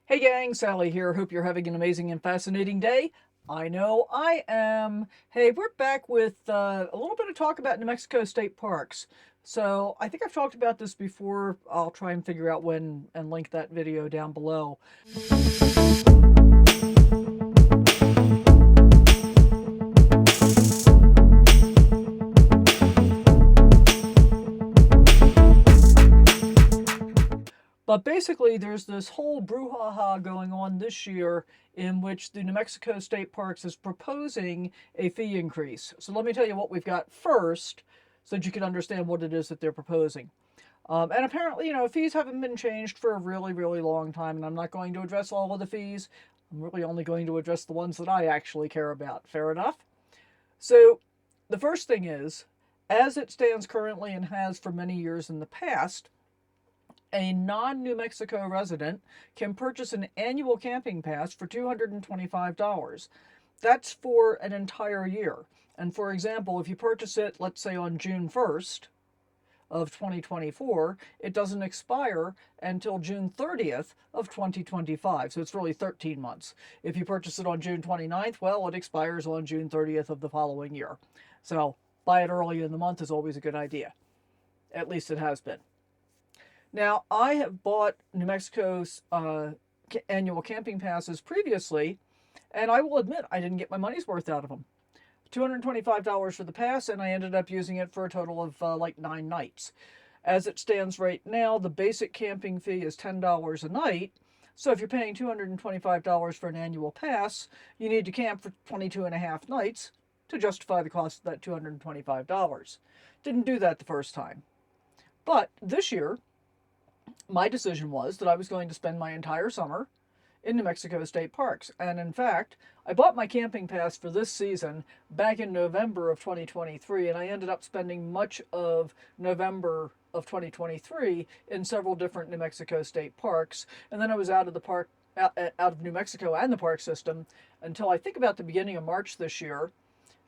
Hey gang, Sally here. Hope you're having an amazing and fascinating day. I know I am. Hey, we're back with a little bit of talk about New Mexico state parks. So I think I've talked about this before. I'll try and figure out when and link that video down below. But basically, there's this whole brouhaha going on this year in which the New Mexico State Parks is proposing a fee increase. So let me tell you what we've got first so that you can understand what it is that they're proposing. And apparently, fees haven't been changed for a really, really long time, and I'm not going to address all of the fees. I'm really only going to address the ones that I actually care about. Fair enough? So, the first thing is, as it stands currently and has for many years in the past, a non-New Mexico resident can purchase an annual camping pass for $225. That's for an entire year. And for example, if you purchase it, let's say on June 1st of 2024, it doesn't expire until June 30th of 2025. So it's really 13 months. If you purchase it on June 29th, well, it expires on June 30th of the following year. So buy it early in the month is always a good idea. At least it has been. Now, I have bought New Mexico's annual camping passes previously, and I will admit I didn't get my money's worth out of them. $225 for the pass, and I ended up using it for a total of like 9 nights. As it stands right now, the basic camping fee is $10 a night. So if you're paying $225 for an annual pass, you need to camp for 22 and a half nights to justify the cost of that $225. Didn't do that the first time. But this year, my decision was that I was going to spend my entire summer in New Mexico state parks. And in fact, I bought my camping pass for this season back in November of 2023, and I ended up spending much of November of 2023 in several different New Mexico state parks. And then I was out of the park, out of New Mexico and the park system until I think about the beginning of March this year.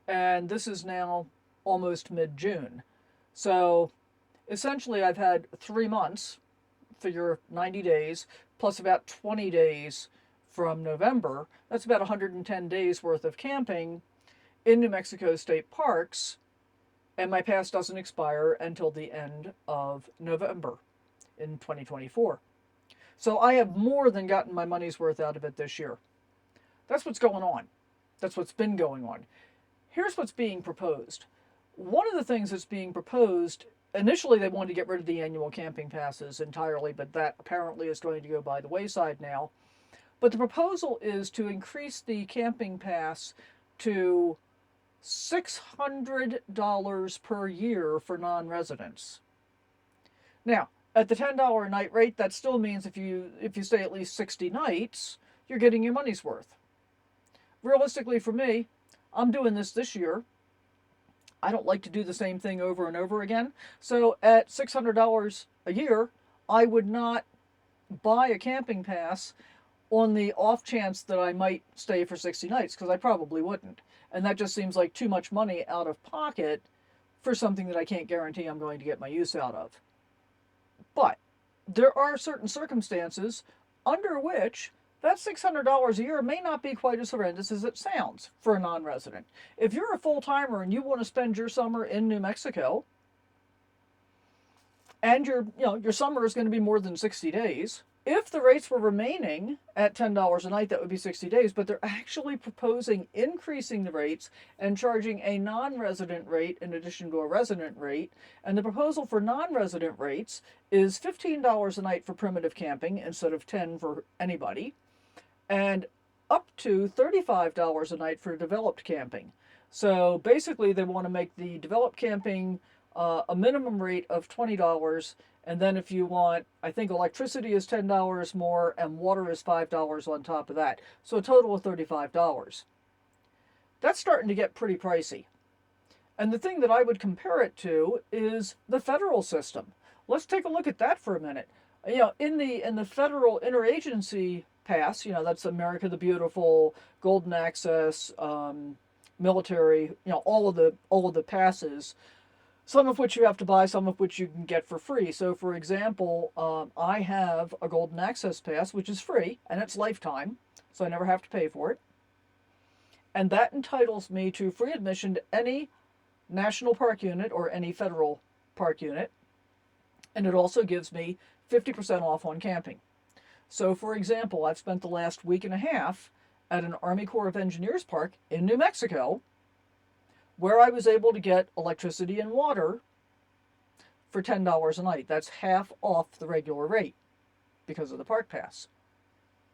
And this is now almost mid-June. So essentially, I've had 3 months, figure 90 days, plus about 20 days from November. That's about 110 days worth of camping in New Mexico state parks, and my pass doesn't expire until the end of November in 2024. So I have more than gotten my money's worth out of it this year. That's what's going on. That's what's been going on. Here's what's being proposed. One of the things that's being proposed, initially they wanted to get rid of the annual camping passes entirely, but that apparently is going to go by the wayside now. But the proposal is to increase the camping pass to $600 per year for non-residents. Now, at the $10 a night rate, that still means if you stay at least 60 nights, you're getting your money's worth. Realistically for me, I'm doing this year. I don't like to do the same thing over and over again. So at $600 a year, I would not buy a camping pass on the off chance that I might stay for 60 nights, because I probably wouldn't. And that just seems like too much money out of pocket for something that I can't guarantee I'm going to get my use out of. But there are certain circumstances under which that $600 a year may not be quite as horrendous as it sounds for a non-resident. If you're a full-timer and you want to spend your summer in New Mexico, and your summer is going to be more than 60 days, if the rates were remaining at $10 a night, that would be 60 days, but they're actually proposing increasing the rates and charging a non-resident rate in addition to a resident rate. And the proposal for non-resident rates is $15 a night for primitive camping instead of $10 for anybody, and up to $35 a night for developed camping. So basically, they want to make the developed camping a minimum rate of $20, and then if you want, I think electricity is $10 more, and water is $5 on top of that. So a total of $35. That's starting to get pretty pricey. And the thing that I would compare it to is the federal system. Let's take a look at that for a minute. In the federal interagency pass, that's America the Beautiful, Golden Access, military, all of the passes. some of which you have to buy, some of which you can get for free. So, for example, I have a Golden Access Pass, which is free, and it's lifetime, so I never have to pay for it. And that entitles me to free admission to any national park unit or any federal park unit. And it also gives me 50% off on camping. So, for example, I've spent the last week and a half at an Army Corps of Engineers park in New Mexico, where I was able to get electricity and water for $10 a night. That's half off the regular rate because of the park pass.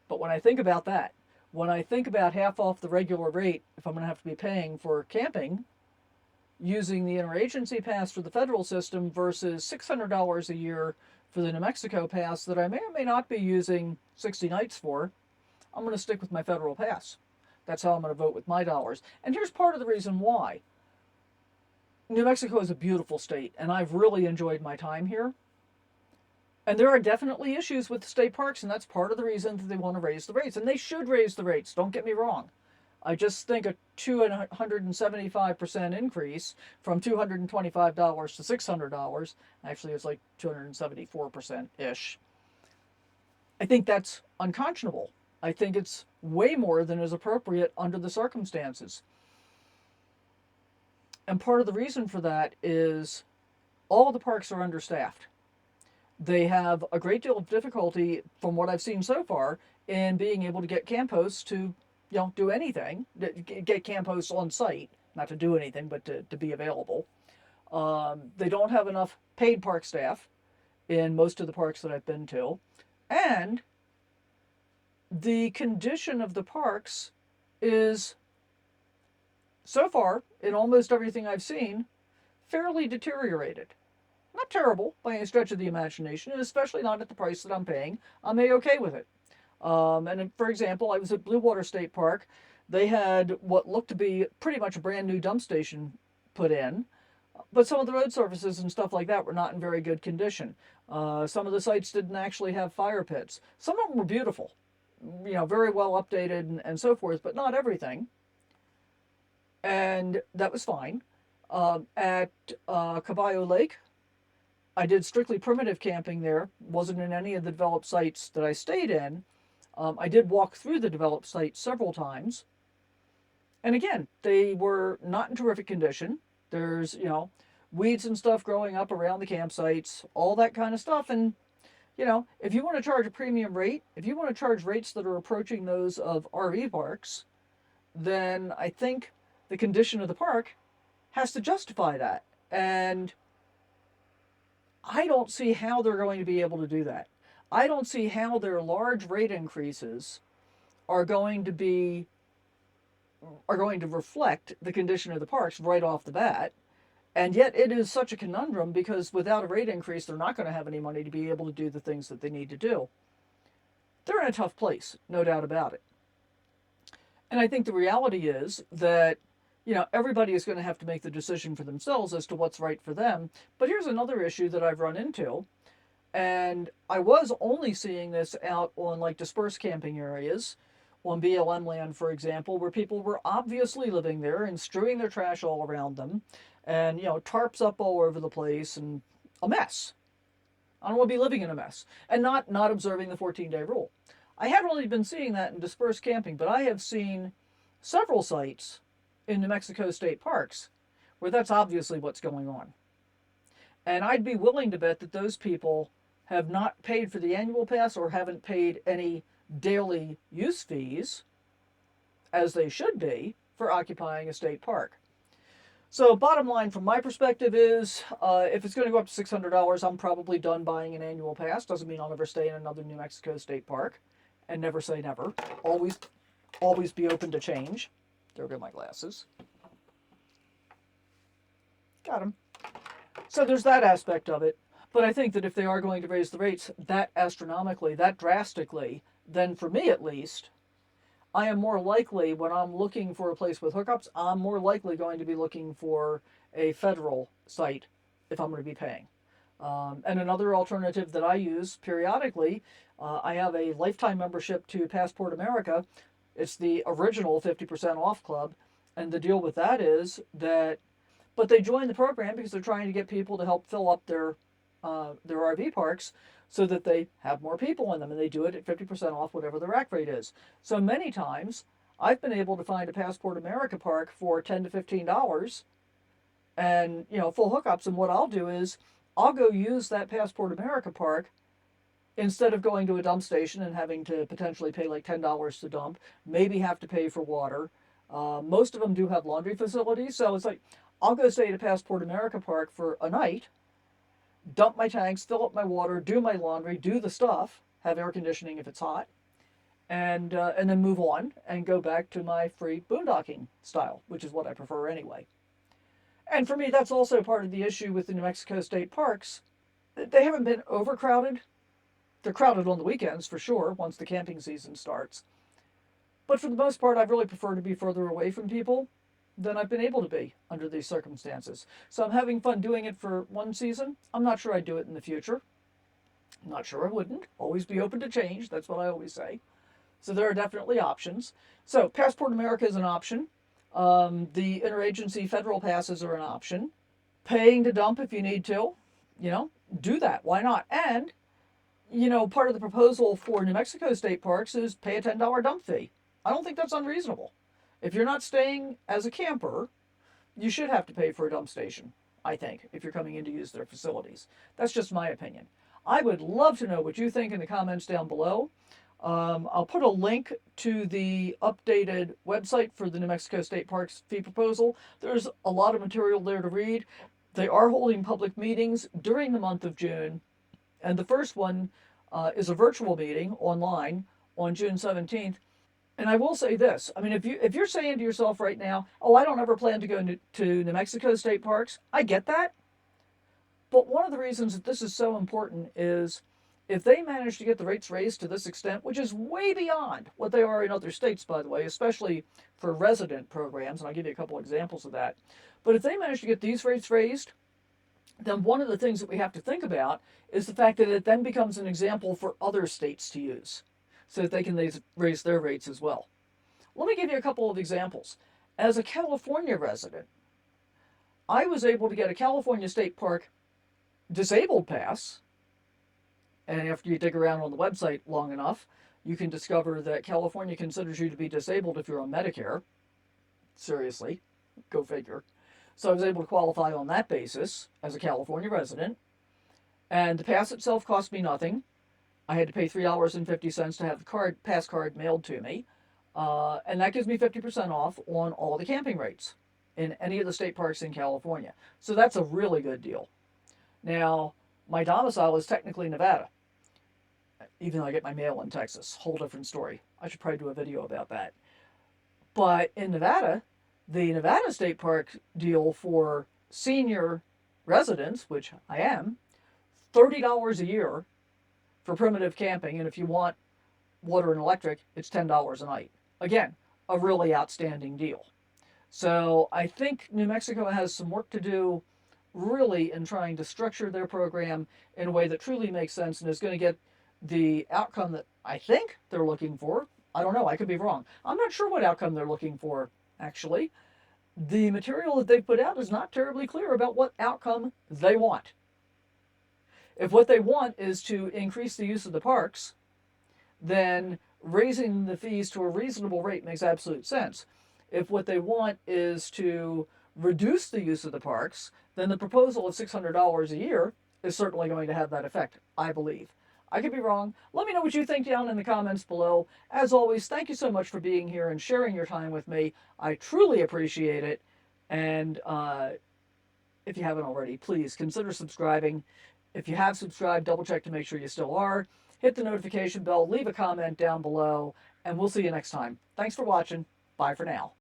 But when I think about that, when I think about half off the regular rate, if I'm going to have to be paying for camping using the interagency pass for the federal system versus $600 a year for the New Mexico pass that I may or may not be using 60 nights for, I'm going to stick with my federal pass. That's how I'm going to vote with my dollars. And here's part of the reason why. New Mexico is a beautiful state, and I've really enjoyed my time here. And there are definitely issues with the state parks, and that's part of the reason that they want to raise the rates. And they should raise the rates, don't get me wrong. I just think a 275% increase from $225 to $600, actually it's like 274%-ish, I think that's unconscionable. I think it's way more than is appropriate under the circumstances. And part of the reason for that is all the parks are understaffed. They have a great deal of difficulty, from what I've seen so far, in being able to get camp hosts to do anything, get camp hosts on site, not to do anything, but to be available. They don't have enough paid park staff in most of the parks that I've been to. And the condition of the parks is, so far, in almost everything I've seen, fairly deteriorated. Not terrible by any stretch of the imagination, and especially not at the price that I'm paying. I'm A-okay with it. And for example, I was at Blue Water State Park. They had what looked to be pretty much a brand new dump station put in, but some of the road surfaces and stuff like that were not in very good condition. Some of the sites didn't actually have fire pits. Some of them were beautiful, very well updated and so forth, but not everything. And that was fine. At Caballo Lake, I did strictly primitive camping there. Wasn't in any of the developed sites that I stayed in. I did walk through the developed sites several times. And again, they were not in terrific condition. There's, weeds and stuff growing up around the campsites, all that kind of stuff. And, if you want to charge a premium rate, if you want to charge rates that are approaching those of RV parks, then I think the condition of the park has to justify that. And I don't see how they're going to be able to do that. I don't see how their large rate increases are going to reflect the condition of the parks right off the bat. And yet it is such a conundrum because without a rate increase, they're not going to have any money to be able to do the things that they need to do. They're in a tough place, no doubt about it. And I think the reality is that, everybody is going to have to make the decision for themselves as to what's right for them. But here's another issue that I've run into. And I was only seeing this out on like dispersed camping areas, on BLM land, for example, where people were obviously living there and strewing their trash all around them, and tarps up all over the place, and a mess. I don't want to be living in a mess, and not observing the 14-day rule. I haven't really been seeing that in dispersed camping, but I have seen several sites in New Mexico state parks where that's obviously what's going on. And I'd be willing to bet that those people have not paid for the annual pass or haven't paid any daily use fees, as they should be, for occupying a state park. So bottom line from my perspective is, if it's going to go up to $600, I'm probably done buying an annual pass. Doesn't mean I'll never stay in another New Mexico state park. And never say never. Always be open to change. There go my glasses. Got them. So there's that aspect of it. But I think that if they are going to raise the rates that astronomically, that drastically, then for me at least, I am more likely, when I'm looking for a place with hookups, I'm more likely going to be looking for a federal site if I'm going to be paying. And another alternative that I use periodically, I have a lifetime membership to Passport America. It's the original 50% off club. And the deal with that is that But they join the program because they're trying to get people to help fill up their RV parks so that they have more people in them, and they do it at 50% off whatever the rack rate is. So many times I've been able to find a Passport America park for $10 to $15 and, full hookups. And what I'll do is I'll go use that Passport America park instead of going to a dump station and having to potentially pay like $10 to dump, maybe have to pay for water. Most of them do have laundry facilities, so it's like I'll go stay at a Passport America park for a night, dump my tanks, fill up my water, do my laundry, do the stuff, have air conditioning if it's hot, and then move on and go back to my free boondocking style, which is what I prefer anyway. And for me, that's also part of the issue with the New Mexico state parks. They haven't been overcrowded. They're crowded on the weekends for sure once the camping season starts. But for the most part, I really prefer to be further away from people than I've been able to be under these circumstances. So I'm having fun doing it for one season. I'm not sure I'd do it in the future. I'm not sure I wouldn't. Always be open to change. That's what I always say. So there are definitely options. So Passport America is an option. The interagency federal passes are an option. Paying to dump if you need to, do that. Why not? And, part of the proposal for New Mexico state parks is pay a $10 dump fee. I don't think that's unreasonable. If you're not staying as a camper, you should have to pay for a dump station, I think, if you're coming in to use their facilities. That's just my opinion. I would love to know what you think in the comments down below. I'll put a link to the updated website for the New Mexico State Parks fee proposal. There's a lot of material there to read. They are holding public meetings during the month of June, and the first one is a virtual meeting online on June 17th. And I will say this, I mean, if you're saying to yourself right now, oh, I don't ever plan to go to New Mexico state parks, I get that. But one of the reasons that this is so important is if they manage to get the rates raised to this extent, which is way beyond what they are in other states, by the way, especially for resident programs, and I'll give you a couple examples of that. But if they manage to get these rates raised, then one of the things that we have to think about is the fact that it then becomes an example for other states to use so that they can raise their rates as well. Let me give you a couple of examples. As a California resident, I was able to get a California State Park disabled pass, and after you dig around on the website long enough, you can discover that California considers you to be disabled if you're on Medicare. Seriously, go figure. So I was able to qualify on that basis as a California resident, and the pass itself cost me nothing. I had to pay $3.50 to have the pass card mailed to me, and that gives me 50% off on all the camping rates in any of the state parks in California. So that's a really good deal. Now, my domicile is technically Nevada, even though I get my mail in Texas. Whole different story. I should probably do a video about that. But in Nevada, the Nevada State Park deal for senior residents, which I am, $30 a year for primitive camping, and if you want water and electric, it's $10 a night. Again, a really outstanding deal. So I think New Mexico has some work to do really in trying to structure their program in a way that truly makes sense and is going to get the outcome that I think they're looking for. I don't know, I could be wrong. I'm not sure what outcome they're looking for, actually. The material that they've put out is not terribly clear about what outcome they want. If what they want is to increase the use of the parks, then raising the fees to a reasonable rate makes absolute sense. If what they want is to reduce the use of the parks, then the proposal of $600 a year is certainly going to have that effect, I believe. I could be wrong. Let me know what you think down in the comments below. As always, thank you so much for being here and sharing your time with me. I truly appreciate it. And if you haven't already, please consider subscribing. If you have subscribed, double check to make sure you still are. Hit the notification bell, leave a comment down below, and we'll see you next time. Thanks for watching. Bye for now.